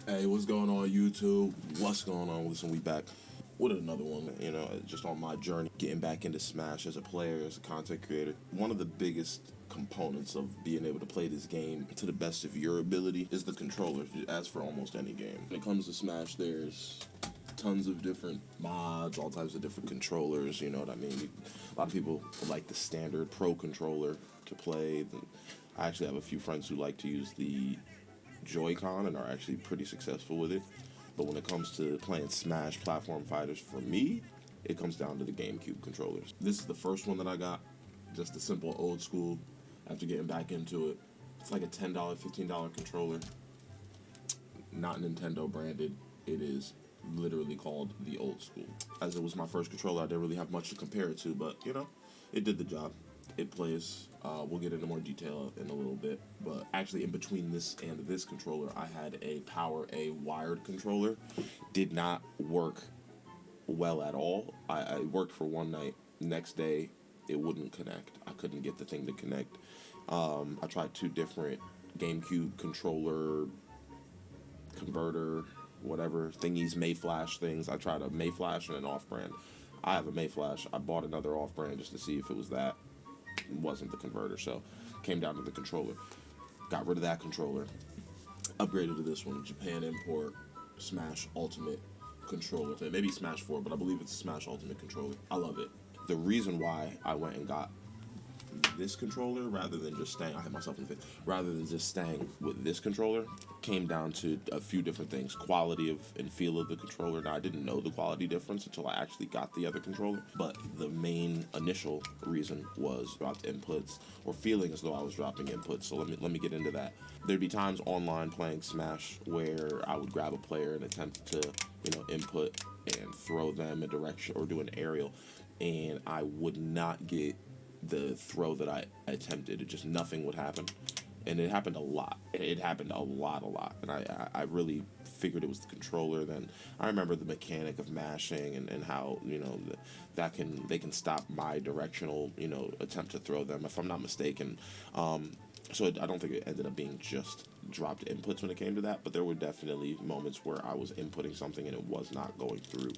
Hey, what's going on, YouTube? What's going on? Listen, we back with another one, just on my journey, getting back into Smash as a player, as a content creator. One of the biggest components of being able to play this game to the best of your ability is the controller, as for almost any game. When it comes to Smash, there's tons of different mods, all types of different controllers, you know what I mean? A lot of people like the standard Pro controller to play. I actually have a few friends who like to use the Joy-Con and are actually pretty successful with it. But when it comes to playing Smash platform fighters, for me, it comes down to the Gamecube controllers. This is the first one that I got, just a simple old school. After getting back into it, it's like a $10, $15 controller. Not Nintendo branded. It is literally called the old school. As it was my first controller, I didn't really have much to compare it to, but it did the job. It plays. We'll get into more detail in a little bit, but actually in between this and this controller, I had a Power A wired controller. Did not work well at all. I worked for one night. Next day, it wouldn't connect. I couldn't get the thing to connect. I tried two different GameCube controller converter, whatever thingies, Mayflash things. I tried a Mayflash and an off-brand. I have a Mayflash. I bought another off-brand just to see if it was that. It wasn't the converter, so came down to the controller. Got rid of that controller. Upgraded to this one, Japan import Smash Ultimate controller. Maybe Smash 4, but I believe it's a Smash Ultimate controller. I love it. The reason why I went and got this controller rather than just staying, I hit myself in the face, rather than just staying with this controller, came down to a few different things. Quality of and feel of the controller. Now, I didn't know the quality difference until I actually got the other controller, but the main initial reason was dropped inputs, or feeling as though I was dropping inputs. So let me get into that. There'd be times online playing Smash where I would grab a player and attempt to, input and throw them a direction or do an aerial, and I would not get the throw that I attempted. It just, nothing would happen. And it happened a lot. It happened a lot. And I really figured it was the controller. Then I remember the mechanic of mashing and how, they can stop my directional, attempt to throw them, if I'm not mistaken. So I don't think it ended up being just dropped inputs when it came to that, but there were definitely moments where I was inputting something and it was not going through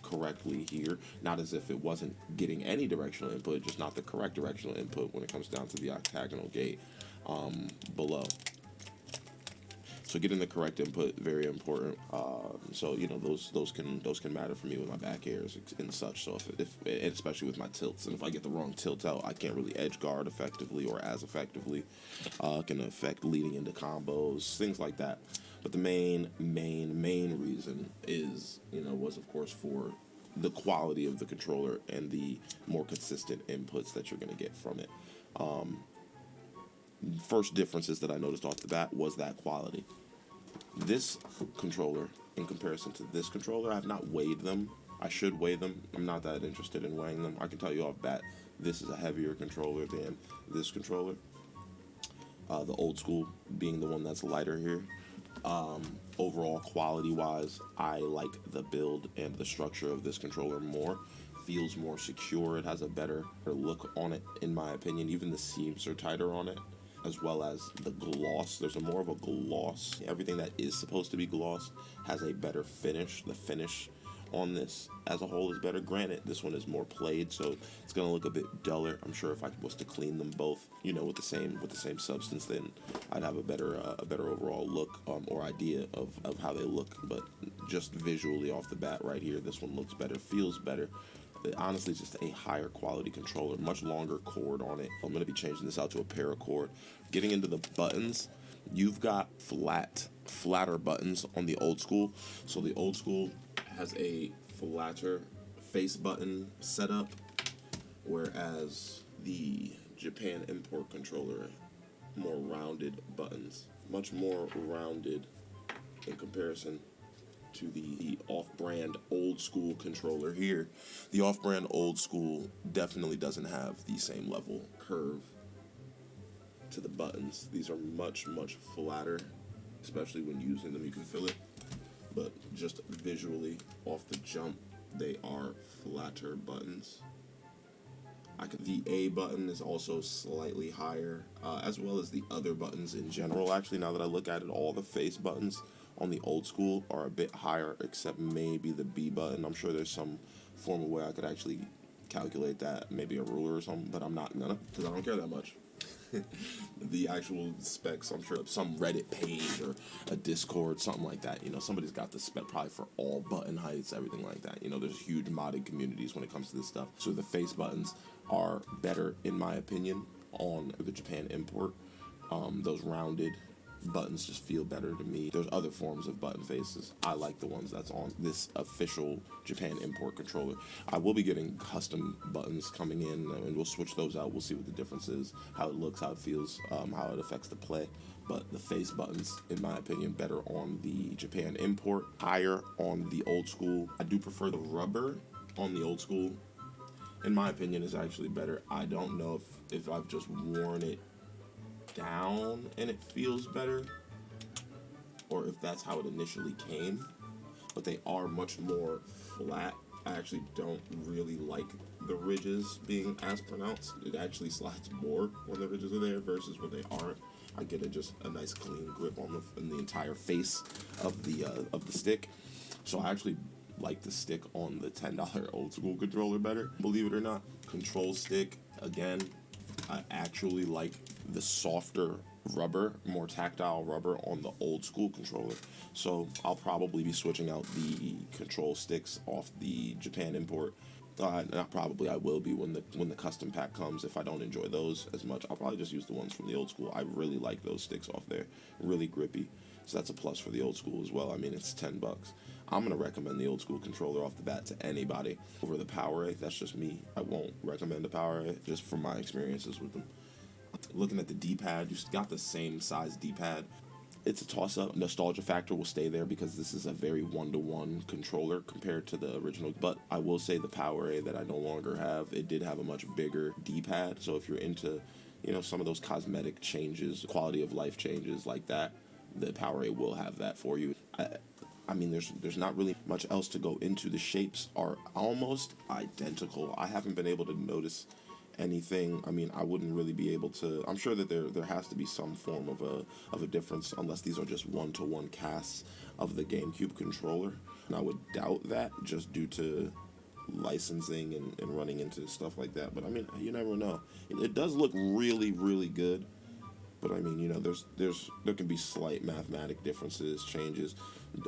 correctly here. Not as if it wasn't getting any directional input, just not the correct directional input when it comes down to the octagonal gate below. So getting the correct input, very important. So those can matter for me with my back airs and such. So if especially with my tilts, and if I get the wrong tilt out, I can't really edge guard effectively or as effectively. Can affect leading into combos, things like that. But the main reason is was of course for the quality of the controller and the more consistent inputs that you're going to get from it. First differences that I noticed off the bat was that quality. This controller, in comparison to this controller, I have not weighed them. I should weigh them. I'm not that interested in weighing them. I can tell you off bat, this is a heavier controller than this controller. The old school being the one that's lighter here. Overall, quality-wise, I like the build and the structure of this controller more. Feels more secure. It has a better look on it, in my opinion. Even the seams are tighter on it, as well as the gloss. There's more of a gloss. Everything that is supposed to be glossed has a better finish. The finish on this as a whole is better. Granted, this one is more played, so it's gonna look a bit duller. I'm sure if I was to clean them both, with the same substance, then I'd have a better overall look or idea of how they look. But just visually off the bat, right here, this one looks better, feels better. Honestly, just a higher quality controller, much longer cord on it. I'm going to be changing this out to a paracord. Getting into the buttons, you've got flatter buttons on the old school. So the old school has a flatter face button setup, whereas the Japan import controller, more rounded buttons, much more rounded in comparison to the off-brand old school controller here. The off-brand old school definitely doesn't have the same level curve to the buttons. These are much flatter, especially when using them. You can feel it, but just visually off the jump, they are flatter buttons. The A button is also slightly higher, as well as the other buttons in general. Actually, now that I look at it, all the face buttons on the old school are a bit higher, except maybe the B button. I'm sure there's some form of way I could actually calculate that, maybe a ruler or something, but I'm not gonna, because I don't care that much. The actual specs, I'm sure some Reddit page or a Discord, something like that. Somebody's got the spec probably for all button heights, everything like that. There's huge modding communities when it comes to this stuff. So the face buttons are better, in my opinion, on the Japan import. Those rounded buttons just feel better to me. There's other forms of button faces. I like the ones that's on this official Japan import controller. I will be getting custom buttons coming in, and we'll switch those out. We'll see what the difference is, how it looks, how it feels, how it affects the play. But the face buttons, in my opinion, better on the Japan import, higher on the old school. I do prefer the rubber on the old school. In my opinion, is actually better. I don't know if I've just worn it down and it feels better, or if that's how it initially came, but they are much more flat. I actually don't really like the ridges being as pronounced. It actually slides more when the ridges are there versus when they aren't. I get just a nice clean grip on the entire face of the stick. So I actually like the stick on the $10 old school controller better, believe it or not. Control stick, again, I actually like the softer rubber, more tactile rubber on the old school controller. So I'll probably be switching out the control sticks off the Japan import. I will be when the custom pack comes. If I don't enjoy those as much, I'll probably just use the ones from the old school. I really like those sticks off there, really grippy. So that's a plus for the old school as well. I mean, it's $10. I'm gonna recommend the old school controller off the bat to anybody over the PowerA. That's just me. I won't recommend the PowerA just from my experiences with them. Looking at the D-pad, you've got the same size D-pad. It's a toss-up. Nostalgia factor will stay there because this is a very one-to-one controller compared to the original. But I will say the PowerA that I no longer have, it did have a much bigger D-pad. So if you're into, some of those cosmetic changes, quality of life changes like that, the PowerA will have that for you. I mean, there's not really much else to go into. The shapes are almost identical. I haven't been able to notice anything. I mean, I wouldn't really be able to. I'm sure that there has to be some form of a difference, unless these are just one-to-one casts of the GameCube controller. And I would doubt that, just due to licensing and running into stuff like that. But I mean, you never know. It does look really, really good. But I mean, there can be slight mathematic differences, changes.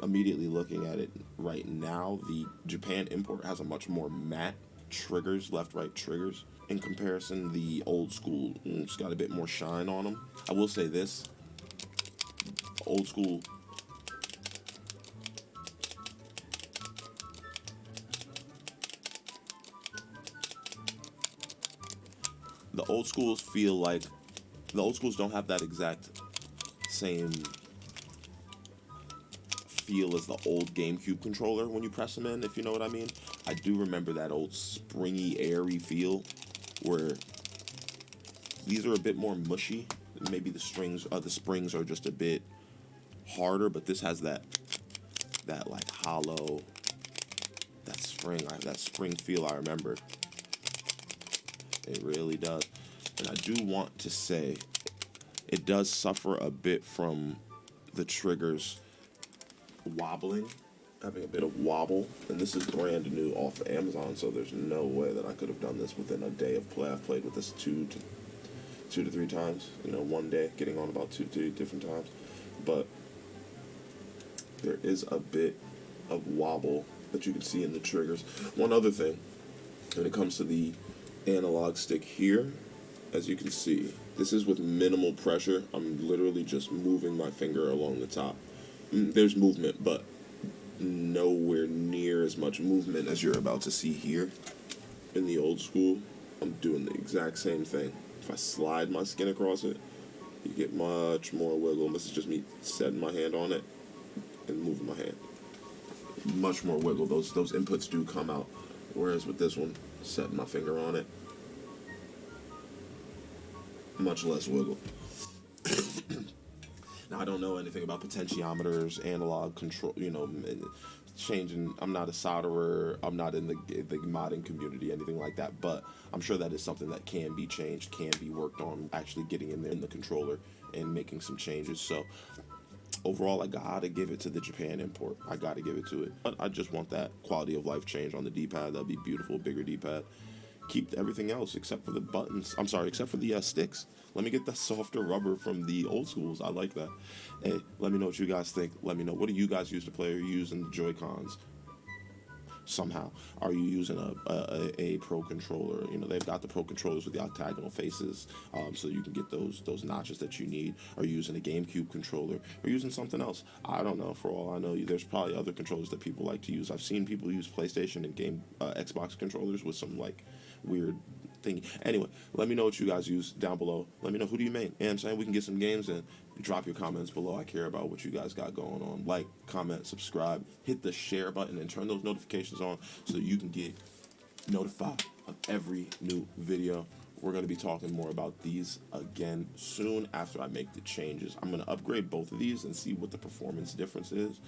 Immediately looking at it right now, the Japan import has a much more matte triggers, left-right triggers. In comparison, the old school, it's got a bit more shine on them. I will say this, old school, the old schools don't have that exact same feel as the old GameCube controller when you press them in, if you know what I mean. I do remember that old springy, airy feel, where these are a bit more mushy. Maybe the springs are just a bit harder, but this has that like hollow, that spring feel I remember. It really does. And I do want to say, it does suffer a bit from the triggers wobbling, having a bit of wobble, and this is brand new off of Amazon, so there's no way that I could have done this within a day of play. I've played with this two to three times, one day, getting on about two different times, but there is a bit of wobble that you can see in the triggers. One other thing, when it comes to the analog stick here, as you can see, this is with minimal pressure. I'm literally just moving my finger along the top. There's movement, but nowhere near as much movement as you're about to see here in the old school. I'm doing the exact same thing. If I slide my skin across it, you get much more wiggle. This is just me setting my hand on it and moving my hand. Much more wiggle. Those inputs do come out. Whereas with this one, setting my finger on it, much less wiggle. Now, I don't know anything about potentiometers, analog control, changing. I'm not a solderer. I'm not in the modding community, anything like that. But I'm sure that is something that can be changed, can be worked on, actually getting in there in the controller and making some changes. So overall, I gotta give it to the Japan import. I gotta give it to it. But I just want that quality of life change on the D-pad. That'd be beautiful, bigger D-pad. Keep everything else except for the buttons. I'm sorry, except for the sticks. Let me get the softer rubber from the old schools. I like that. Hey, let me know what you guys think. Let me know, what do you guys use to play? Are you using the Joy-Cons? Somehow, are you using a pro controller? You know, they've got the pro controllers with the octagonal faces, so you can get those notches that you need. Are you using a GameCube controller? Or using something else? I don't know. For all I know, there's probably other controllers that people like to use. I've seen people use PlayStation and Xbox controllers with some like weird thing. Anyway, let me know what you guys use down below. Let me know, who do you main? And I'm saying, we can get some games in. Drop your comments below. I care about what you guys got going on. Like, comment, subscribe, hit the share button, and turn those notifications on so you can get notified of every new video. We're going to be talking more about these again soon after I make the changes. I'm going to upgrade both of these and see what the performance difference is.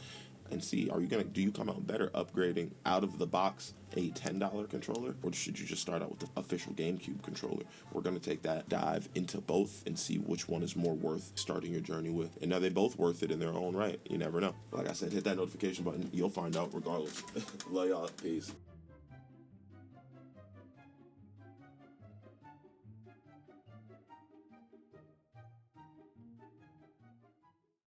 And see, do you come out better upgrading out of the box a $10 controller, or should you just start out with the official GameCube controller? We're going to take that dive into both and see which one is more worth starting your journey with. And now, they both worth it in their own right. You never know. Like I said, hit that notification button. You'll find out regardless. Love y'all. Peace.